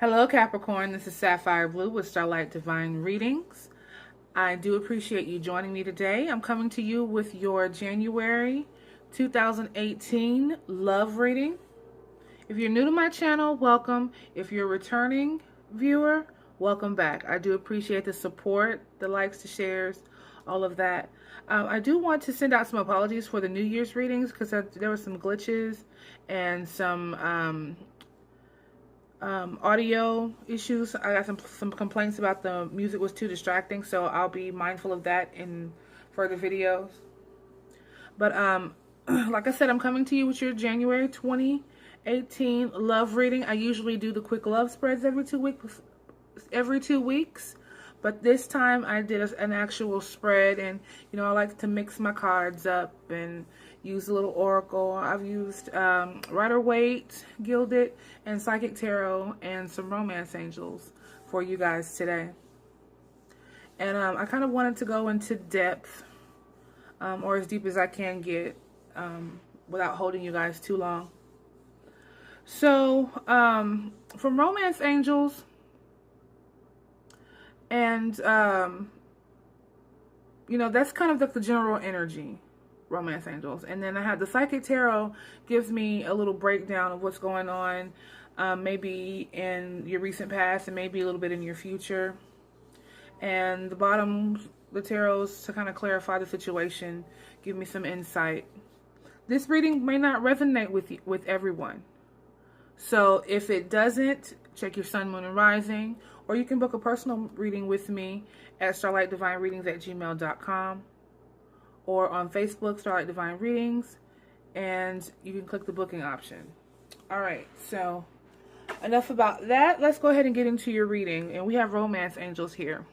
Hello, Capricorn. This is Sapphire Blue with Starlight Divine Readings. I do appreciate you joining me today. I'm coming to you with your January 2018 love reading. If you're new to my channel, welcome. If you're a returning viewer, welcome back. I do appreciate the support, the likes, the shares, all of that. I do want to send out some apologies for the New Year's readings because there were some glitches and some audio issues. I got some complaints about the music was too distracting, so I'll be mindful of that in further videos. But like I said, I'm coming to you with your January 2018 love reading. I usually do the quick love spreads every 2 weeks. But this time I did an actual spread, and you know, I like to mix my cards up and use a little oracle. I've used Rider-Waite, Gilded, and Psychic Tarot, and some romance angels for you guys today. And I kind of wanted to go into depth, or as deep as I can get, without holding you guys too long. So, from romance angels, and, you know, that's kind of the general energy, romance angels. And then I have the Psychic Tarot gives me a little breakdown of what's going on, maybe in your recent past and maybe a little bit in your future. And the bottom, the tarots, to kind of clarify the situation, give me some insight. This reading may not resonate with everyone. So if it doesn't, check your sun, moon, and rising. Or you can book a personal reading with me at starlightdivinereadings@gmail.com, or on Facebook, Starlight Divine Readings, and you can click the booking option. Alright, so enough about that. Let's go ahead and get into your reading. And we have romance angels here.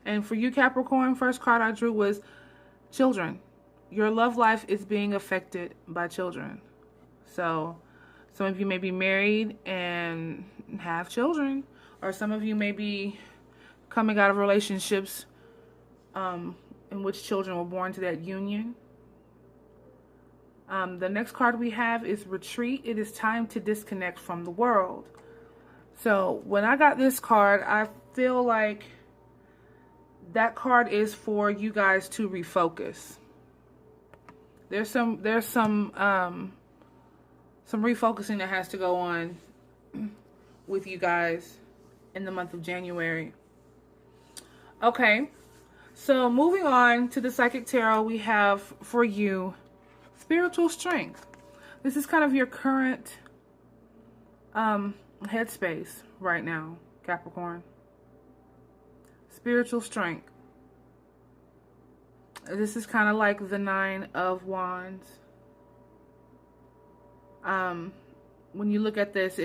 And for you, Capricorn, first card I drew was children. Your love life is being affected by children. So some of you may be married and have children, or some of you may be coming out of relationships in which children were born to that union. The next card we have is retreat. It is time to disconnect from the world. So when I got this card, I feel like that card is for you guys to refocus. There's some refocusing that has to go on with you guys in the month of January. Okay, so moving on to the Psychic Tarot, we have for you spiritual strength. This is kind of your current headspace right now, Capricorn. Spiritual strength. This is kind of like the Nine of Wands. When you look at this,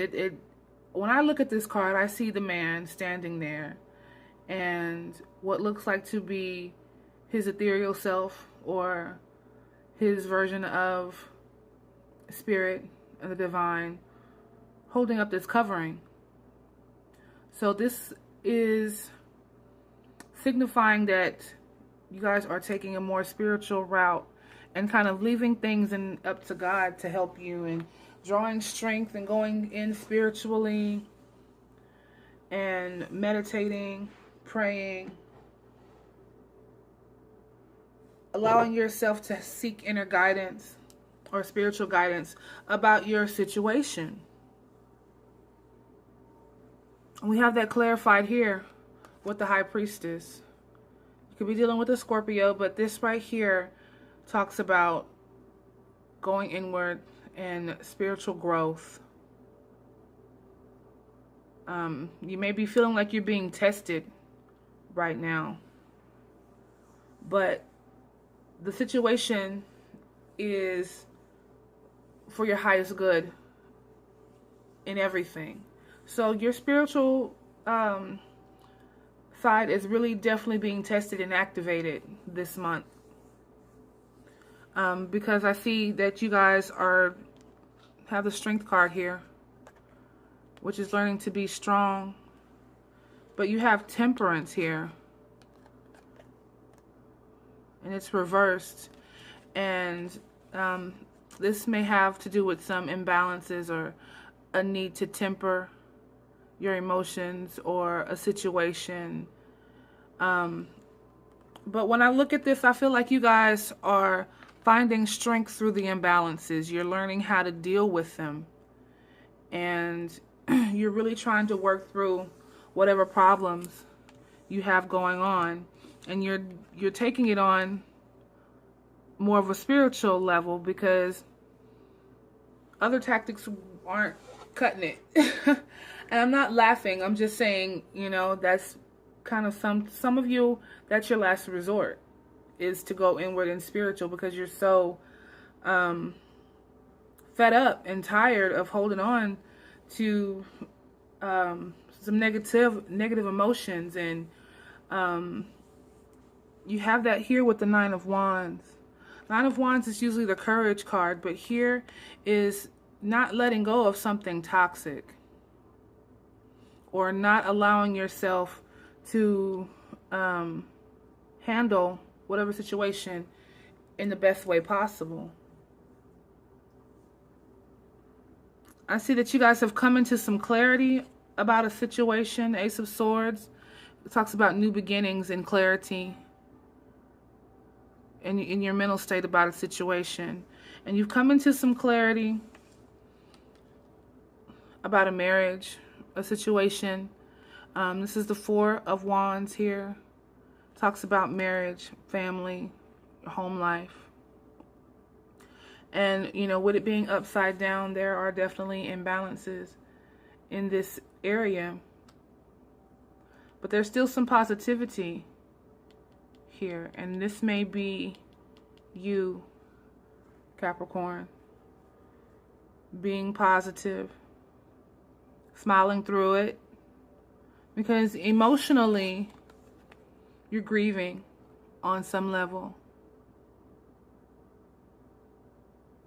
when I look at this card, I see the man standing there, and what looks like to be his ethereal self, or his version of spirit and the divine, holding up this covering. So this is signifying that you guys are taking a more spiritual route and kind of leaving things up to God to help you, and drawing strength and going in spiritually and meditating, praying, allowing yourself to seek inner guidance or spiritual guidance about your situation. And we have that clarified here with the High Priestess. You could be dealing with a Scorpio, but this right here talks about going inward and spiritual growth. You may be feeling like you're being tested right now, but the situation is for your highest good in everything. So your spiritual side is really definitely being tested and activated this month. Because I see that you guys have the strength card here, which is learning to be strong. But you have temperance here, and it's reversed. And this may have to do with some imbalances or a need to temper your emotions or a situation. But when I look at this, I feel like you guys are finding strength through the imbalances. You're learning how to deal with them. And you're really trying to work through whatever problems you have going on. And you're taking it on more of a spiritual level, because other tactics aren't cutting it. And I'm not laughing. I'm just saying, that's kind of some of you, that's your last resort, is to go inward and spiritual, because you're so fed up and tired of holding on to some negative emotions. And you have that here with the Nine of Wands. Nine of Wands is usually the courage card, but here is not letting go of something toxic, or not allowing yourself to handle whatever situation in the best way possible. I see that you guys have come into some clarity about a situation. Ace of Swords, it talks about new beginnings and clarity in your mental state about a situation. And you've come into some clarity about a marriage, a situation. This is the Four of Wands here. Talks about marriage, family, home life. And, with it being upside down, there are definitely imbalances in this area. But there's still some positivity here. And this may be you, Capricorn, being positive, smiling through it. Because emotionally, you're grieving on some level.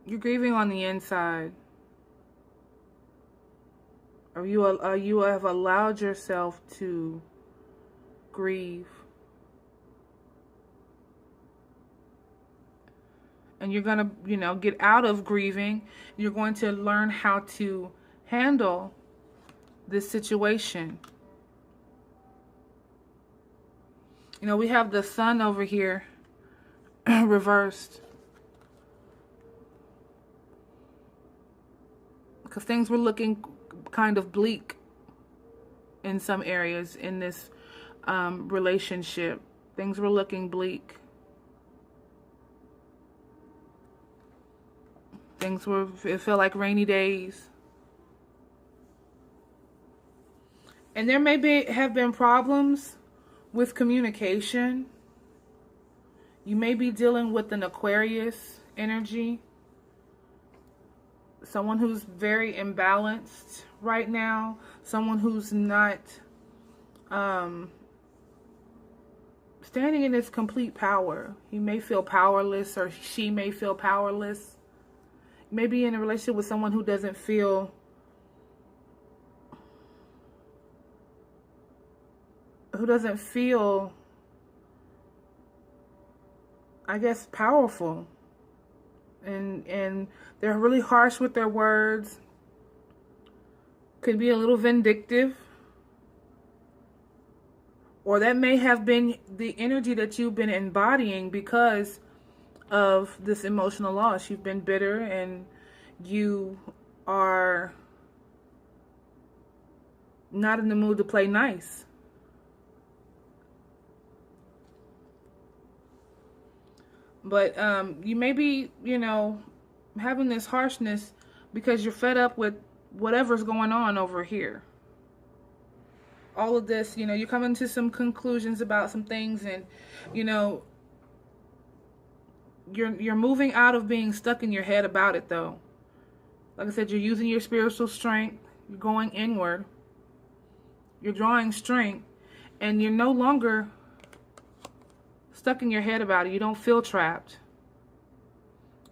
You're grieving on the inside. Or you have allowed yourself to grieve. And you're going to, get out of grieving. You're going to learn how to handle this situation. We have the Sun over here reversed. Because things were looking kind of bleak in some areas in this relationship. Things were looking bleak. It felt like rainy days. And there may have been problems with communication. You may be dealing with an Aquarius energy. Someone who's very imbalanced right now. Someone who's not standing in his complete power. He may feel powerless, or she may feel powerless. Maybe in a relationship with someone who doesn't feel I guess, powerful. And they're really harsh with their words. Could be a little vindictive. Or that may have been the energy that you've been embodying because of this emotional loss. You've been bitter and you are not in the mood to play nice. But you may be, having this harshness because you're fed up with whatever's going on over here. All of this, you're coming to some conclusions about some things, and, you're moving out of being stuck in your head about it, though. Like I said, you're using your spiritual strength. You're going inward. You're drawing strength, and you're no longer stuck in your head about it. You don't feel trapped.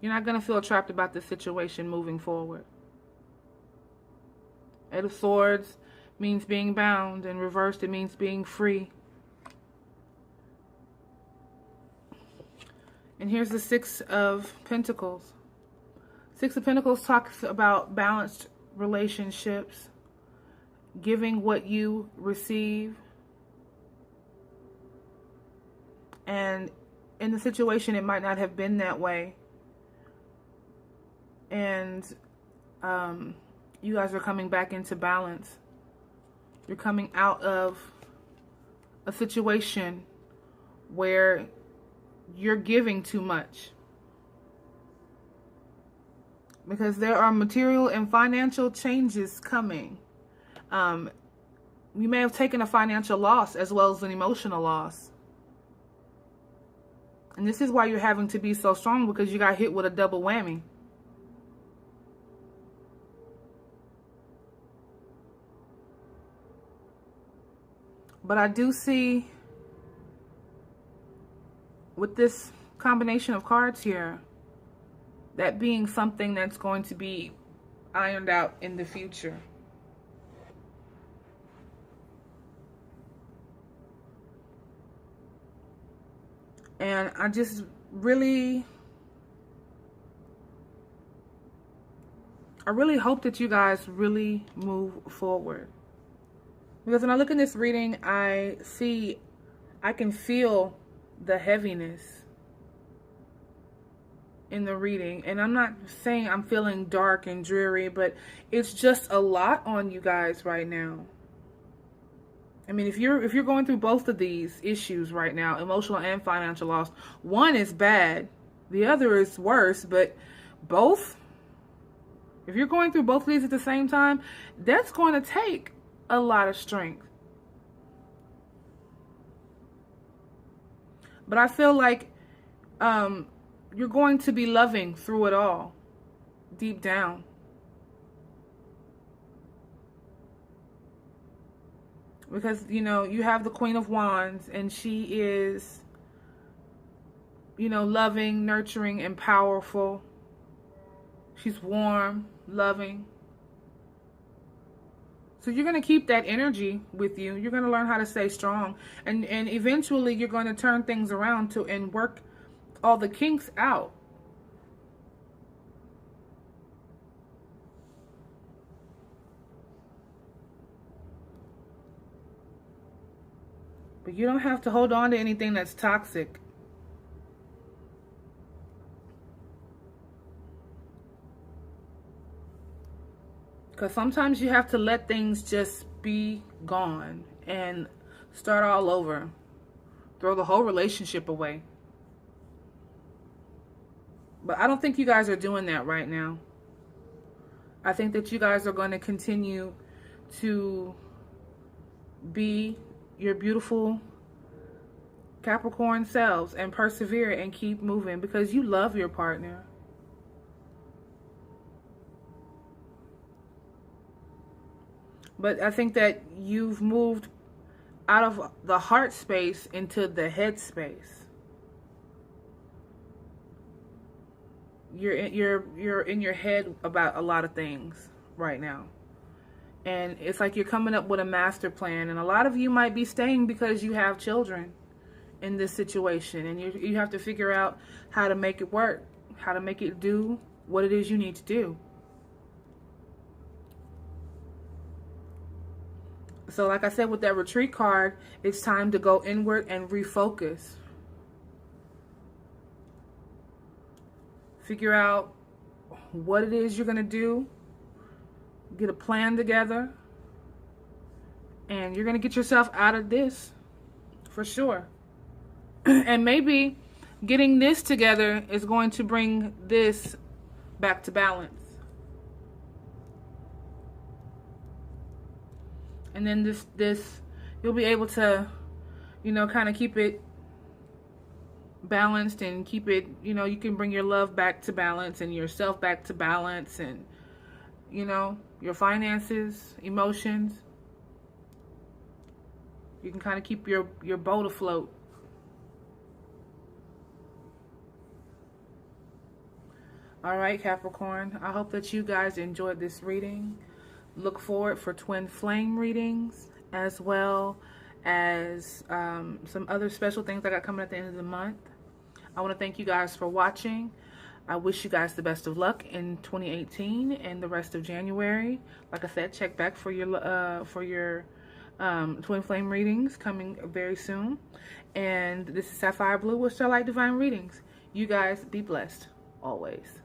You're not going to feel trapped about this situation moving forward. Eight of Swords means being bound, and reversed it means being free. And here's the Six of Pentacles. Six of Pentacles talks about balanced relationships. giving what you receive. And in the situation, it might not have been that way. And you guys are coming back into balance. You're coming out of a situation where you're giving too much. Because there are material and financial changes coming. You may have taken a financial loss as well as an emotional loss. And this is why you're having to be so strong, because you got hit with a double whammy. But I do see, with this combination of cards here, that being something that's going to be ironed out in the future. And I just really hope that you guys really move forward. Because when I look in this reading, I can feel the heaviness in the reading. And I'm not saying I'm feeling dark and dreary, but it's just a lot on you guys right now. I mean, if you're going through both of these issues right now, emotional and financial loss, one is bad, the other is worse, but both, if you're going through both of these at the same time, that's going to take a lot of strength. But I feel like you're going to be loving through it all, deep down. Because, you know, you have the Queen of Wands, and she is, you know, loving, nurturing, and powerful. She's warm, loving. So you're going to keep that energy with you. You're going to learn how to stay strong. And eventually you're going to turn things around and work all the kinks out. But you don't have to hold on to anything that's toxic. Because sometimes you have to let things just be gone and start all over. Throw the whole relationship away. But I don't think you guys are doing that right now. I think that you guys are going to continue to be your beautiful Capricorn selves and persevere and keep moving because you love your partner. But I think that you've moved out of the heart space into the head space. You're in your head about a lot of things right now. And it's like you're coming up with a master plan. And a lot of you might be staying because you have children in this situation. And you have to figure out how to make it work, how to make it do what it is you need to do. So like I said with that retreat card, it's time to go inward and refocus. Figure out what it is you're going to do. Get a plan together. And you're going to get yourself out of this for sure. And maybe getting this together is going to bring this back to balance. And then this you'll be able to, you know, kind of keep it balanced and keep it, you know, you can bring your love back to balance and yourself back to balance and, you know, your finances, emotions. You can kind of keep your boat afloat. All right, Capricorn, I hope that you guys enjoyed this reading. Look forward for twin flame readings as well as some other special things I got coming at the end of the month. I want to thank you guys for watching. I wish you guys the best of luck in 2018 and the rest of January. Like I said, check back for your twin flame readings coming very soon. And this is Sapphire Blue with Starlight Divine Readings. You guys be blessed always.